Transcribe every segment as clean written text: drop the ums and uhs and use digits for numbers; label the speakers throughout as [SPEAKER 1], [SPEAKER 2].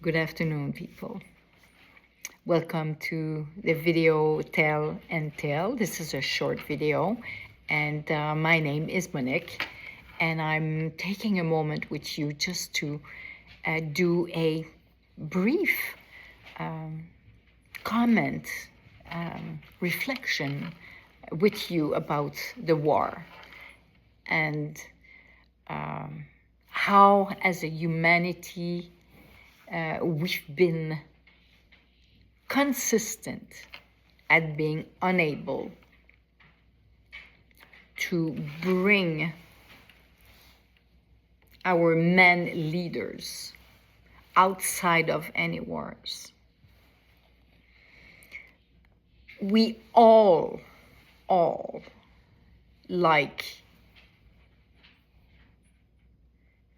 [SPEAKER 1] Good afternoon, people. Welcome to the video Tell and Tell. This is a short video, and my name is Monique, and I'm taking a moment with you just to do a brief comment, reflection with you about the war and how, as a humanity, we've been consistent at being unable to bring our men leaders outside of any wars. We all like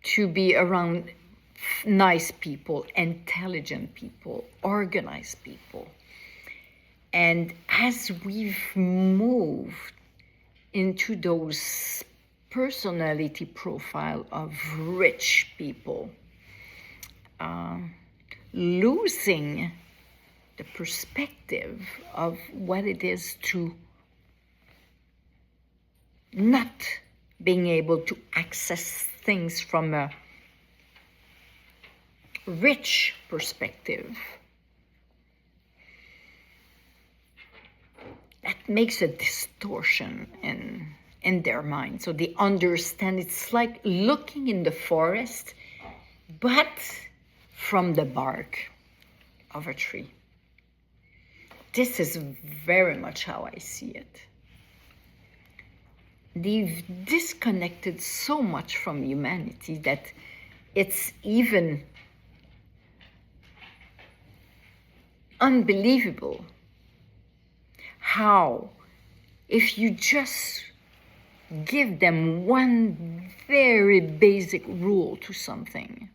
[SPEAKER 1] to be around nice people, intelligent people, organized people. And as we've moved into those personality profile of rich people, losing the perspective of what it is to not being able to access things from a rich perspective, that makes a distortion in their mind. So they understand it's like looking in the forest, but from the bark of a tree. This is very much how I see it. They've disconnected so much from humanity that it's even unbelievable how, if you just give them one very basic rule to something,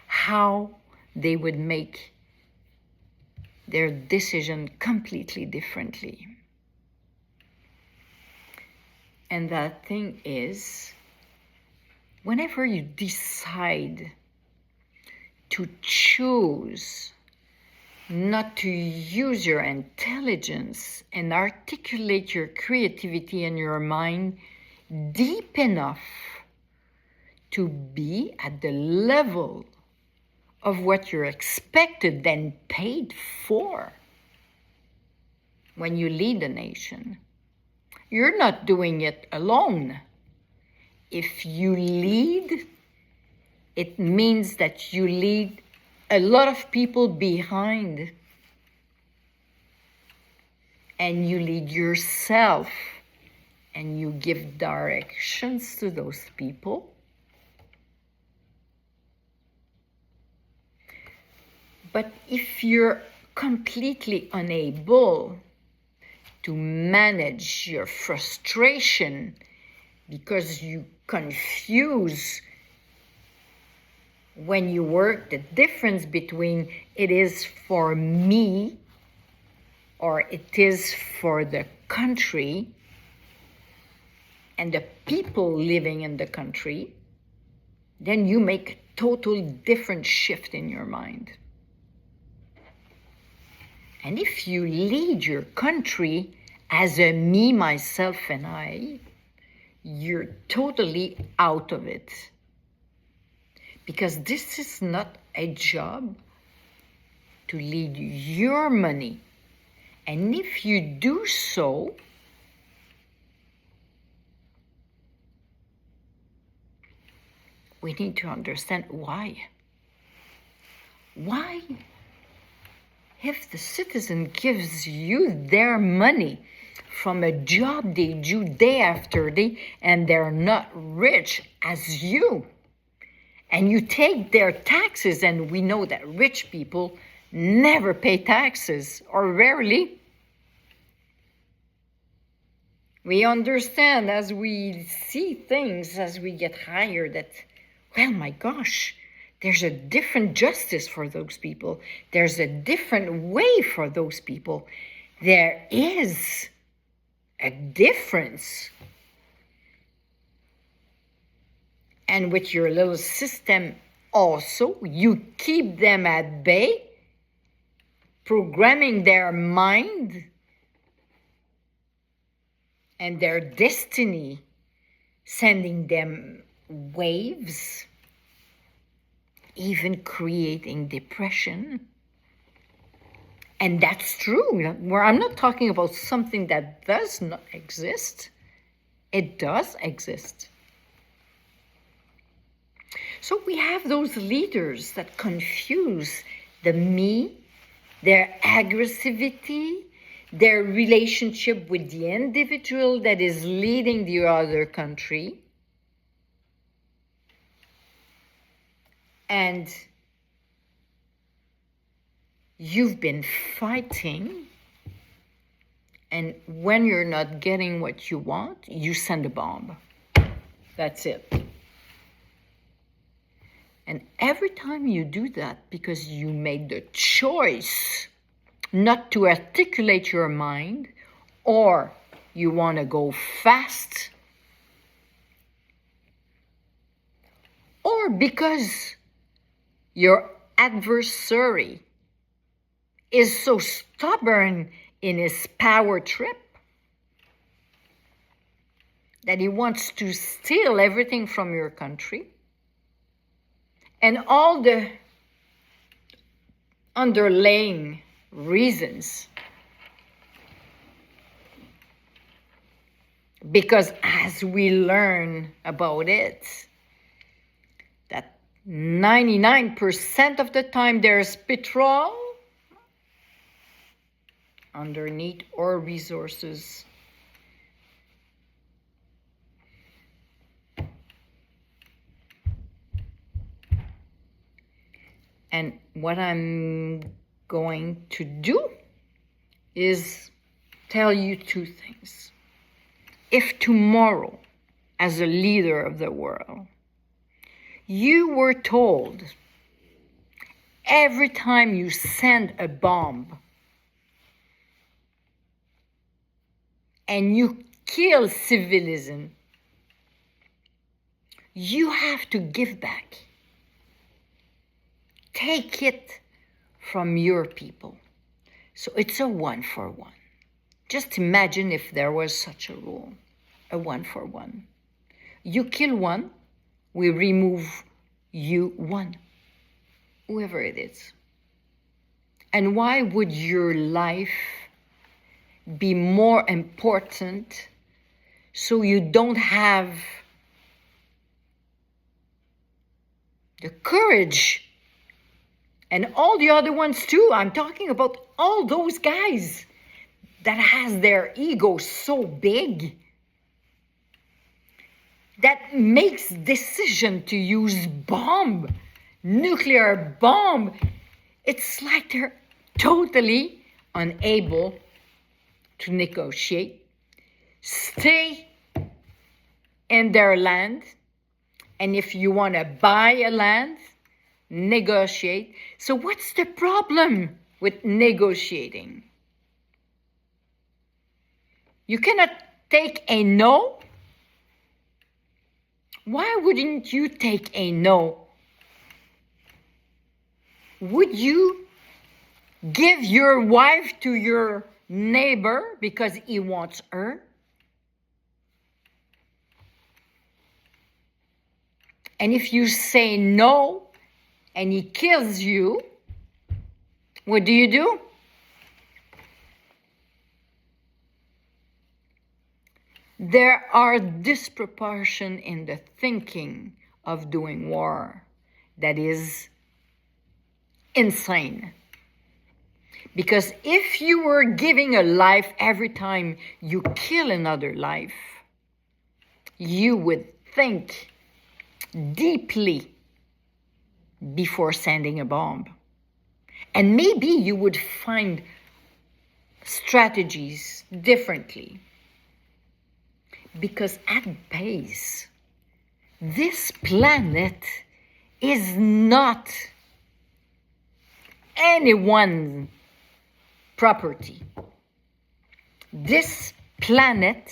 [SPEAKER 1] how they would make their decision completely differently. And that thing is, whenever you decide to choose not to use your intelligence and articulate your creativity in your mind deep enough to be at the level of what you're expected and paid for when you lead a nation, you're not doing it alone. If you lead, it means that you lead a lot of people behind, and you lead yourself, and you give directions to those people. But if you're completely unable to manage your frustration because you confuse when you work the difference between it is for me or it is for the country and the people living in the country, then you make a total different shift in your mind. And if you lead your country as a me, myself, and I, you're totally out of it. Because this is not a job to lead your money. And if you do so, we need to understand why. Why? If the citizen gives you their money from a job they do day after day and they're not rich as you, and you take their taxes, and we know that rich people never pay taxes, or rarely. We understand as we see things, as we get higher, that, well, my gosh, there's a different justice for those people. There's a different way for those people. There is a difference. And with your little system also you keep them at bay, programming their mind and their destiny, sending them waves, even creating depression. And that's true. Where I'm not talking about something that does not exist. It does exist. So we have those leaders that confuse the me, their aggressivity, their relationship with the individual that is leading the other country. And you've been fighting, and when you're not getting what you want, you send a bomb. That's it. And every time you do that, because you made the choice not to articulate your mind, or you want to go fast, or because your adversary is so stubborn in his power trip that he wants to steal everything from your country, and all the underlying reasons. Because as we learn about it, that 99% of the time there's petrol underneath our resources. And what I'm going to do is tell you two things. If tomorrow, as a leader of the world, you were told every time you send a bomb and you kill civilism, you have to give back. Take it from your people. So it's a 1-for-1. Just imagine if there was such a rule, a 1-for-1. You kill one, we remove you one, whoever it is. And why would your life be more important so you don't have the courage? And all the other ones too. I'm talking about all those guys that has their ego so big that makes decision to use bomb, nuclear bomb. It's like they're totally unable to negotiate, stay in their land, and if you want to buy a land, negotiate. So what's the problem with negotiating? You cannot take a no. Why wouldn't you take a no? Would you give your wife to your neighbor because he wants her? And if you say no and he kills you, what do? There are disproportion in the thinking of doing war that is insane. Because if you were giving a life every time you kill another life, you would think deeply before sending a bomb. And maybe you would find strategies differently. Because at base, this planet is not anyone's property. This planet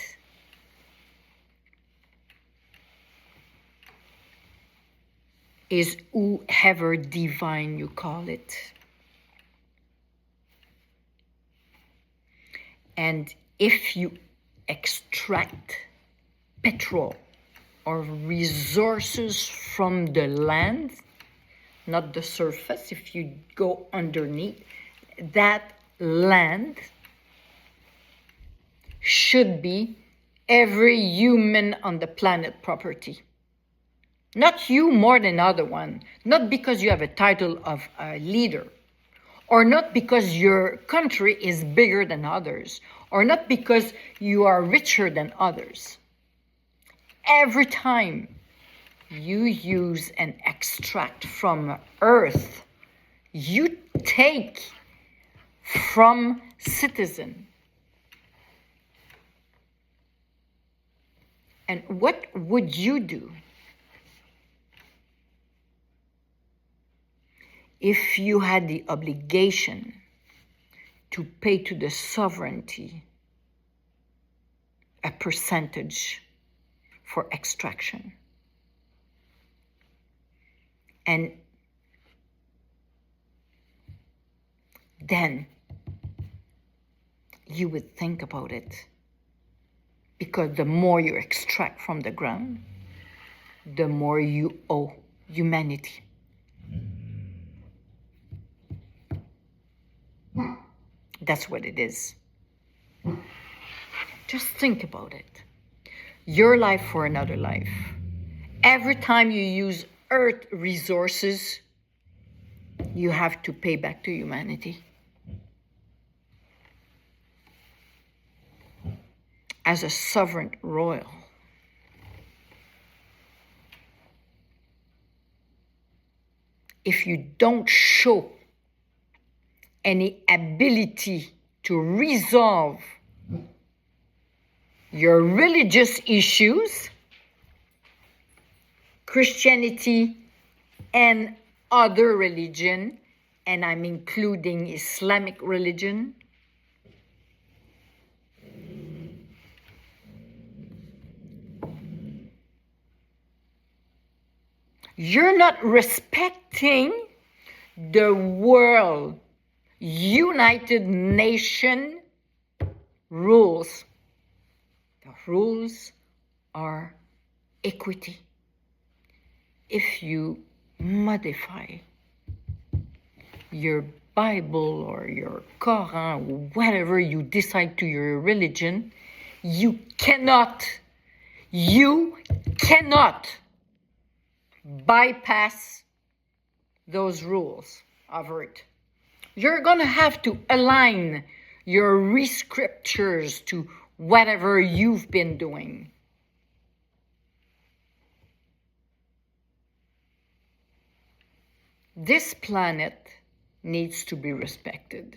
[SPEAKER 1] is whoever divine you call it. And if you extract petrol or resources from the land, not the surface, if you go underneath, that land should be every human on the planet property. Not you more than other one, not because you have a title of a leader, or not because your country is bigger than others, or not because you are richer than others. Every time you use and extract from earth, you take from citizen. And what would you do if you had the obligation to pay to the sovereignty a percentage for extraction? And then you would think about it, because the more you extract from the ground, the more you owe humanity. That's what it is. Just think about it. Your life for another life. Every time you use earth resources, you have to pay back to humanity. As a sovereign royal, if you don't show any ability to resolve your religious issues, Christianity and other religion, and I'm including Islamic religion, you're not respecting the world United Nation rules. The rules are equity. If you modify your Bible or your Quran, whatever you decide to your religion, you cannot bypass those rules of it. You're going to have to align your rescriptures to whatever you've been doing. This planet needs to be respected.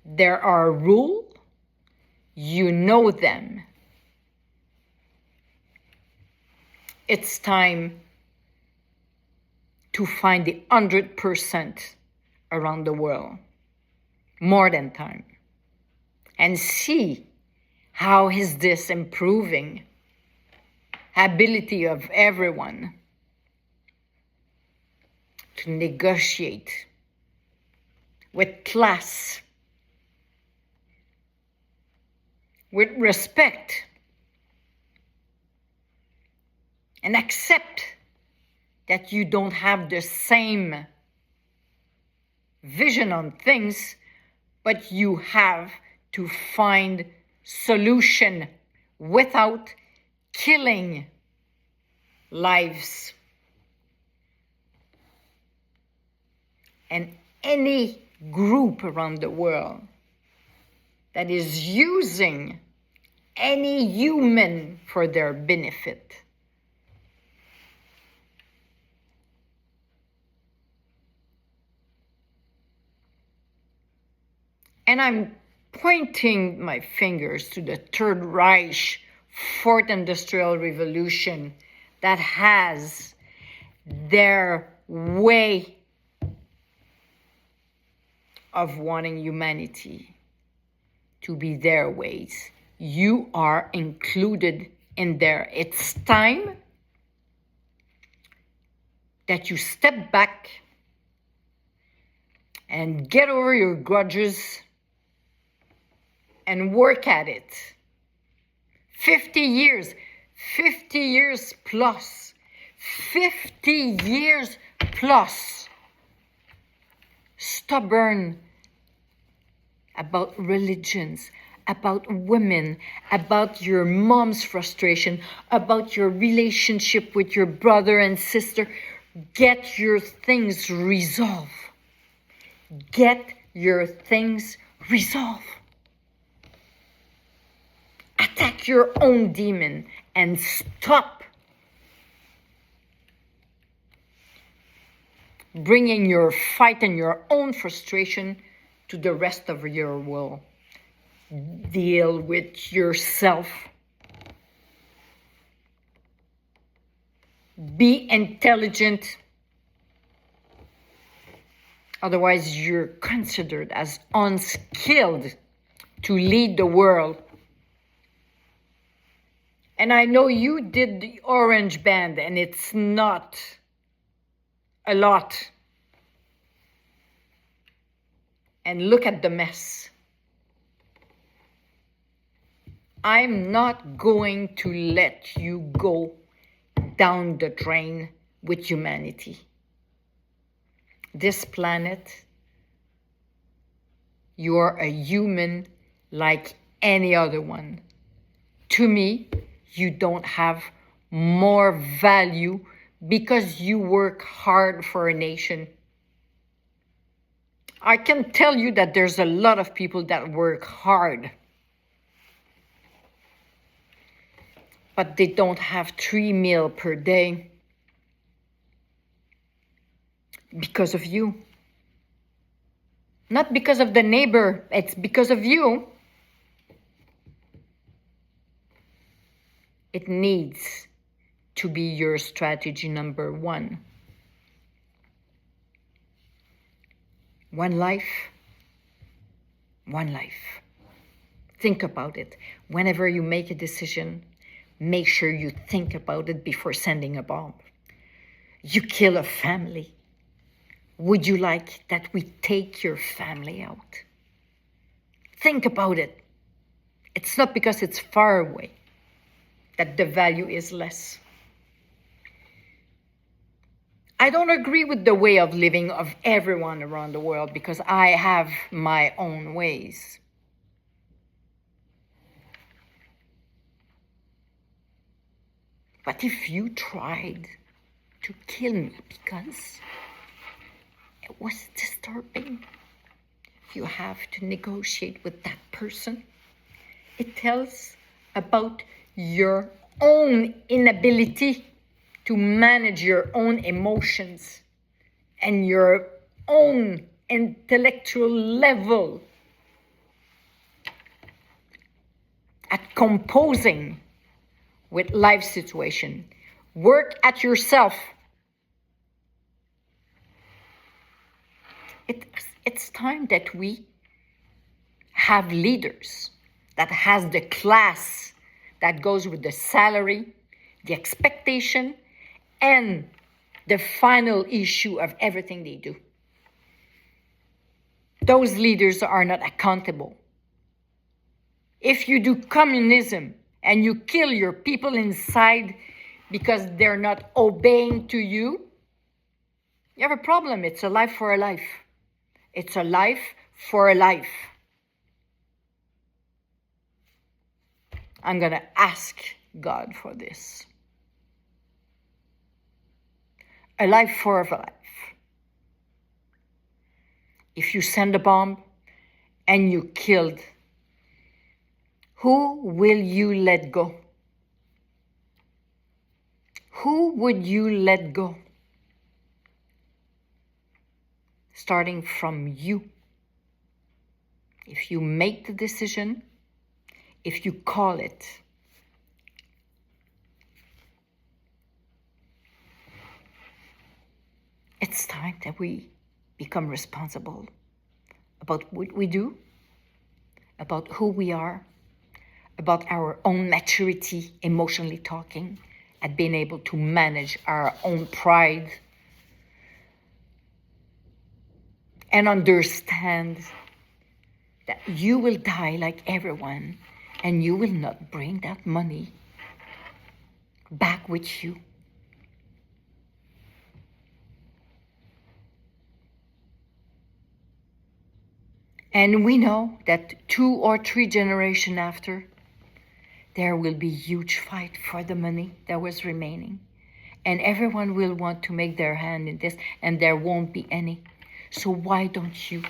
[SPEAKER 1] There are rules, you know them. It's time to find the 100% around the world, more than time, and see how is this improving ability of everyone to negotiate with class, with respect, and accept that you don't have the same vision on things, but you have to find solution without killing lives. And any group around the world that is using any human for their benefit, and I'm pointing my fingers to the Third Reich, Fourth Industrial Revolution, that has their way of wanting humanity to be their ways. You are included in there. It's time that you step back and get over your grudges and work at it. 50 years plus, 50 years plus, stubborn about religions, about women, about your mom's frustration, about your relationship with your brother and sister. Get your things resolved. Get your things resolved. Attack your own demon and stop bringing your fight and your own frustration to the rest of your world. Deal with yourself. Be intelligent. Otherwise, you're considered as unskilled to lead the world. And I know you did the orange band, and it's not a lot. And look at the mess. I'm not going to let you go down the drain with humanity. This planet, you're a human like any other one. To me, you don't have more value because you work hard for a nation. I can tell you that there's a lot of people that work hard, but they don't have 3 meals per day because of you. Not because of the neighbor, it's because of you. It needs to be your strategy number 1. One life, one life. Think about it. Whenever you make a decision, make sure you think about it before sending a bomb. You kill a family. Would you like that we take your family out? Think about it. It's not because it's far away that the value is less. I don't agree with the way of living of everyone around the world because I have my own ways. But if you tried to kill me because it was disturbing, you have to negotiate with that person. It tells about your own inability to manage your own emotions and your own intellectual level at composing with life situation. Work at yourself. It's time that we have leaders that has the class that goes with the salary, the expectation, and the final issue of everything they do. Those leaders are not accountable. If you do communism and you kill your people inside because they're not obeying to you, you have a problem. It's a life for a life. It's a life for a life. I'm going to ask God for this. A life for a life. If you send a bomb and you killed, who will you let go? Who would you let go? Starting from you. If you make the decision, if you call it, it's time that we become responsible about what we do, about who we are, about our own maturity, emotionally talking, at being able to manage our own pride and understand that you will die like everyone and you will not bring that money back with you. And we know that 2 or 3 generations after, there will be huge fight for the money that was remaining. And everyone will want to make their hand in this, and there won't be any. So why don't you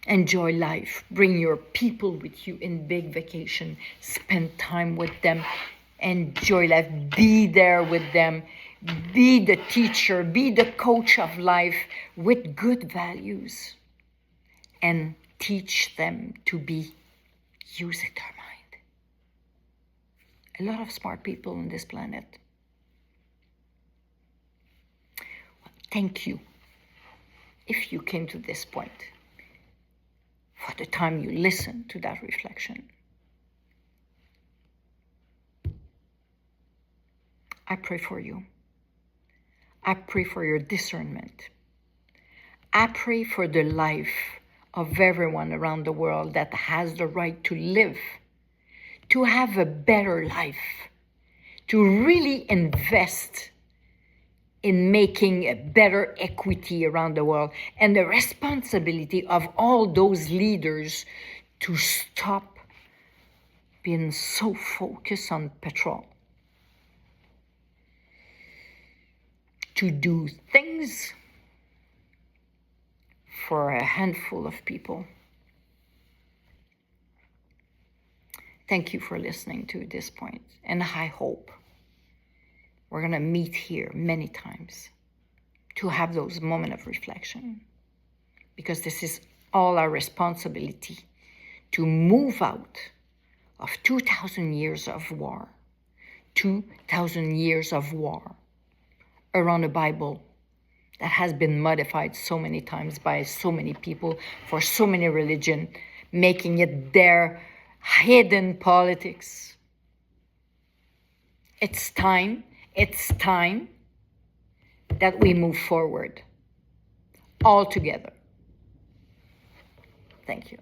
[SPEAKER 1] enjoy life? Bring your people with you in big vacation. Spend time with them. Enjoy life. Be there with them. Be the teacher. Be the coach of life with good values. And teach them to be using their mind. A lot of smart people on this planet. Thank you, if you came to this point, for the time you listened to that reflection. I pray for you. I pray for your discernment. I pray for the life of everyone around the world that has the right to live, to have a better life, to really invest in making a better equity around the world, and the responsibility of all those leaders to stop being so focused on petrol, to do things for a handful of people. Thank you for listening to this point, and I hope we're going to meet here many times to have those moments of reflection, because this is all our responsibility to move out of 2,000 years of war, 2,000 years of war around a Bible that has been modified so many times by so many people for so many religions, making it their hidden politics. It's time that we move forward all together. Thank you.